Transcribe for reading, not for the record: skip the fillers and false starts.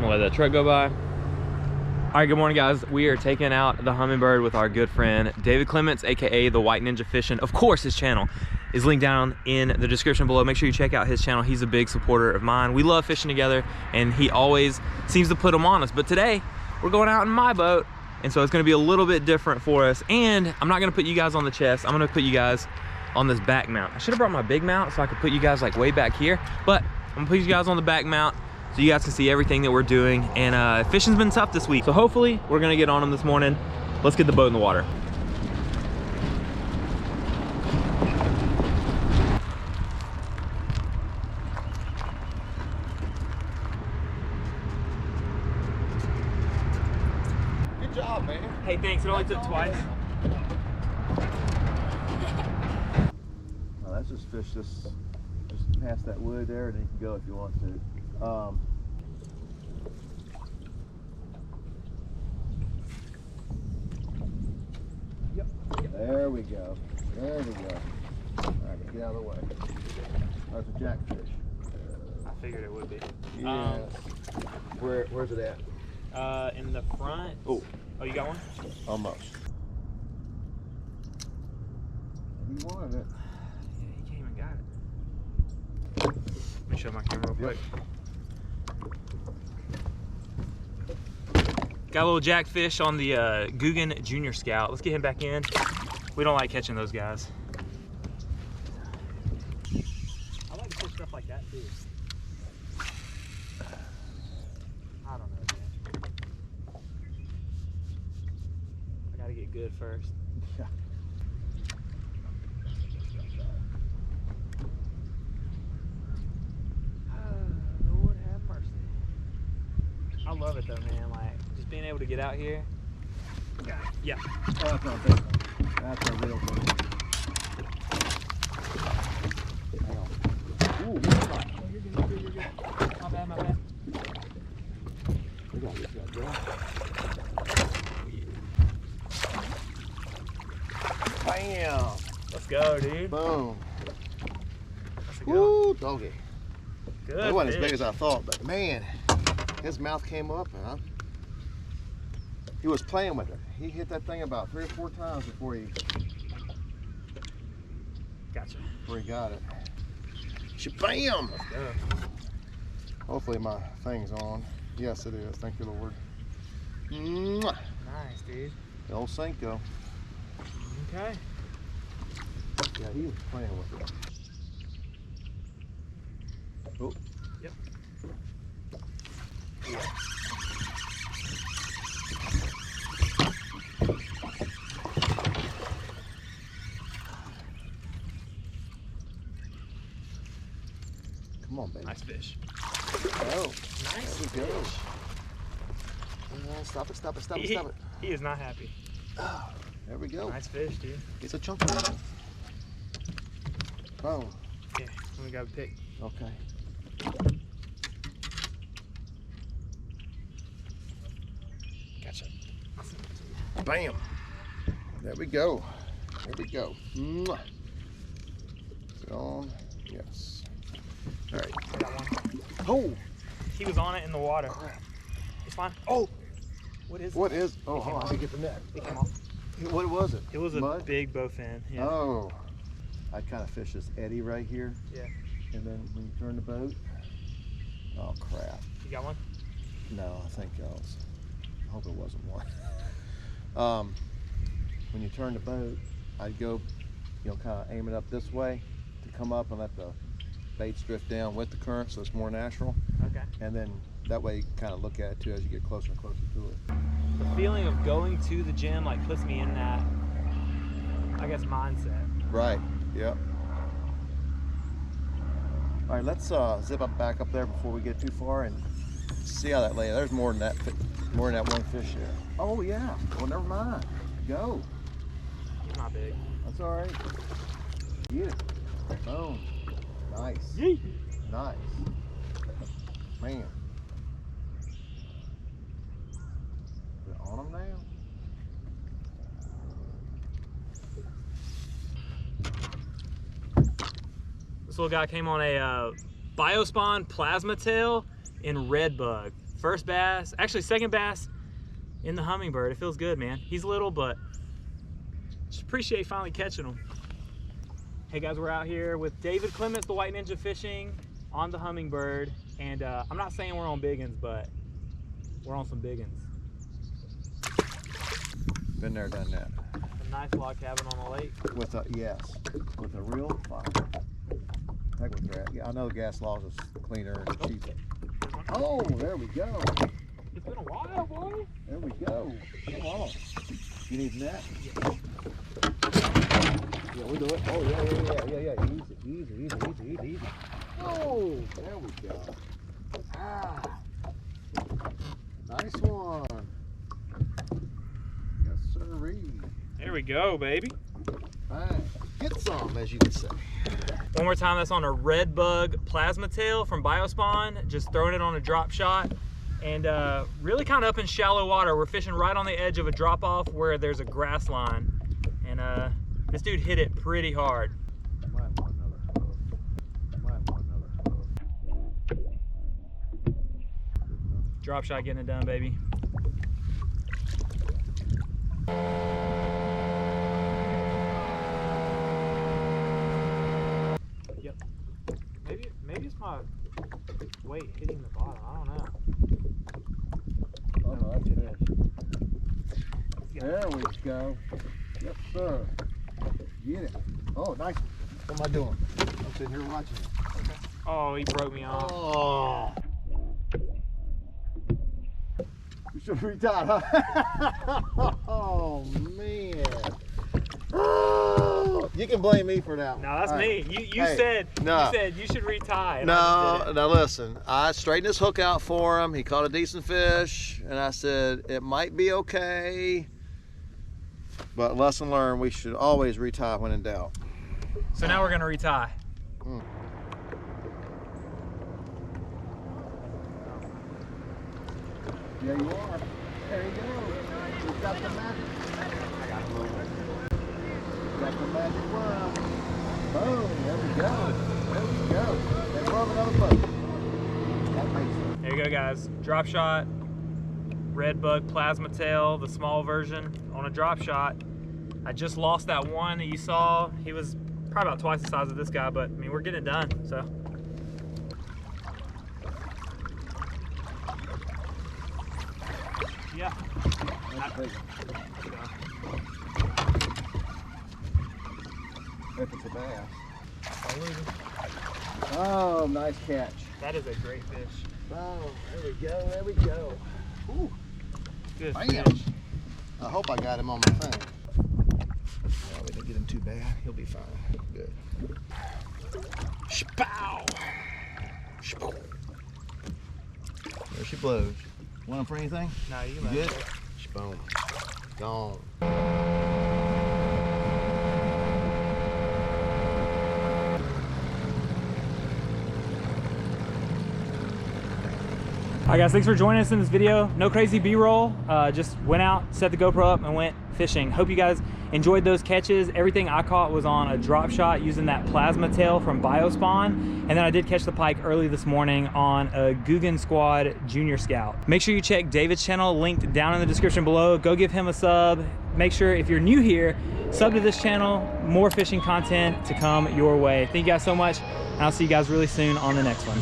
gonna let that truck go by. All right, good morning, guys. We are taking out the Hummingbird with our good friend David Clements, aka the White Ninja Fishing. Of course, his channel is linked down in the description below. Make sure you check out his channel. He's a big supporter of mine. We love fishing together, and he always seems to put them on us. But today, we're going out in my boat, and so it's gonna be a little bit different for us. And I'm not gonna put you guys on the chest. I'm gonna put you guys on this back mount. I should have brought my big mount so I could put you guys like way back here, but I'm gonna put you guys on the back mount so you guys can see everything that we're doing. And fishing's been tough this week, so hopefully we're gonna get on them this morning. Let's get the boat in the water. Good job, man. Hey, thanks. It only took twice. Well, let's just fish this, just past that wood there, and then you can go if you want to. Yep. There we go. There we go. All right, get out of the way. That's a jackfish. I figured it would be. Yes. Where's it at? In the front. Oh, you got one? almost. He wanted it. Yeah, he came and got it. Let me show my camera real quick. Got a little jackfish on the Guggen Junior Scout. Let's get him back in. We don't like catching those guys. I like to fish stuff like that too. I don't know, man. I gotta get good first. Yeah. Lord have mercy. I love it though, man. Like just being able to get out here. Yeah. That's not big. That's a real thing. Hang on. Ooh, you're good. You're good. My bad, my bad. We got this guy, bro. Bam! Let's go, dude. Boom. Let's go. Woo, doggy. Good. It wasn't as big fish. as I thought, but man, his mouth came up and he was playing with it. He hit that thing about 3 or 4 times before he Gotcha. got it. Shabam! Let's go. Hopefully my thing's on. Yes, it is. Thank you, Lord. Mwah. Nice, dude. The old Senko. Okay. Yeah, he was playing with it. Oh. Yep. Yeah. Come on, baby. Nice fish. Oh, Nice there we go. fish. Stop it, stop it, stop it, He, stop it. he is not happy. Oh, there we go. Nice fish, dude. It's a chunky one. Boom. Yeah, let me grab a pick. Okay. Gotcha. Bam. There we go. There we go. Mwah. Get on. Yes. All right. I got one. Oh. He was on it in the water. Crap. It's fine. Oh. What is What it? is? Oh, hold on. I can get the net. It came off. What was it? It was a Mud? big bowfin. Yeah. Oh. I kind of fish this eddy right here. Yeah. And then when you turn the boat. Oh crap. You got one? No, I think else. I hope it wasn't one. When you turn the boat, I'd go, you know, kind of aim it up this way to come up and let the baits drift down with the current, so it's more natural. Okay. And then that way you can kind of look at it too as you get closer and closer to it. The feeling of going to the gym like puts me in that, I guess, mindset. Right. Yep. All right, let's zip up back up there before we get too far and see how that lays. There's more than that one fish there. Oh yeah. Well, never mind. Go. He's not big. That's all right. Get it. Boom. Nice. Yeet. Nice. Man. Is it on them now? This little guy came on a Biospawn plasma tail in red bug. First bass, actually second bass in the Hummingbird. It feels good, man. He's little, but just appreciate finally catching him. Hey guys, we're out here with David Clements, the White Ninja Fishing on the Hummingbird. And I'm not saying we're on biggins, but we're on some biggins. Been there, done that. A nice log cabin on the lake. With a, yes, with a real fire. Heck with gas. Yeah, I know the gas log is cleaner and cheaper. Oh, there we go. It's been a while, boy. There we go. Come on. You need net? Yeah. Yeah, we'll do it. Oh, yeah. Easy. Oh, there we go. Ah. Nice one. Yes, sirree. There we go, baby. Bang. Get some, as you can say. One more time, that's on a red bug plasma tail from Biospawn. Just throwing it on a drop shot. And really kind of up in shallow water. We're fishing right on the edge of a drop off where there's a grass line. And this dude hit it pretty hard. Might want another hook. Drop shot getting it done, baby. Yep. Maybe it's my weight hitting the bottom. I don't know. Oh, no, that's fish. There we go. Yes, sir. Get it. Oh, nice. What am I doing? I'm sitting here watching it. Okay. Oh, he broke me off. Oh. You should have retied, huh? Oh, man. Oh, you can blame me for that one. No, that's me. You Hey, said no. you said you should retie. And I just did No, it. now listen. I straightened his hook out for him. He caught a decent fish, and I said it might be okay. But lesson learned: we should always retie when in doubt. So now we're gonna retie. Yeah, you are. There you go. You got the magic. I got a little one. You got the magic worm. Boom. There we go. There we go. And rub another boat. That makes it. There you go, guys. Drop shot, red bug plasma tail, the small version on a drop shot. I just lost that one that you saw. He was probably about twice the size of this guy, but I mean, we're getting it done, so. Yeah. That's big. If it's a bass. Oh, nice catch. That is a great fish. Oh, there we go. There we go. Ooh. Good Bam. fish. I hope I got him on my thing. Oh, we didn't get him too bad. He'll be fine. Good. Shapow! Shapow. There she blows. Want him for anything? No, you You can good? let it Shaboom. Gone. All right, guys, thanks for joining us in this video. No crazy B-roll, just went out, set the GoPro up and went fishing. Hope you guys enjoyed those catches. Everything I caught was on a drop shot using that plasma tail from Biospawn. And then I did catch the pike early this morning on a Guggen Squad Junior Scout. Make sure you check David's channel, linked down in the description below. Go give him a sub. Make sure if you're new here, sub to this channel. More fishing content to come your way. Thank you guys so much, and I'll see you guys really soon on the next one.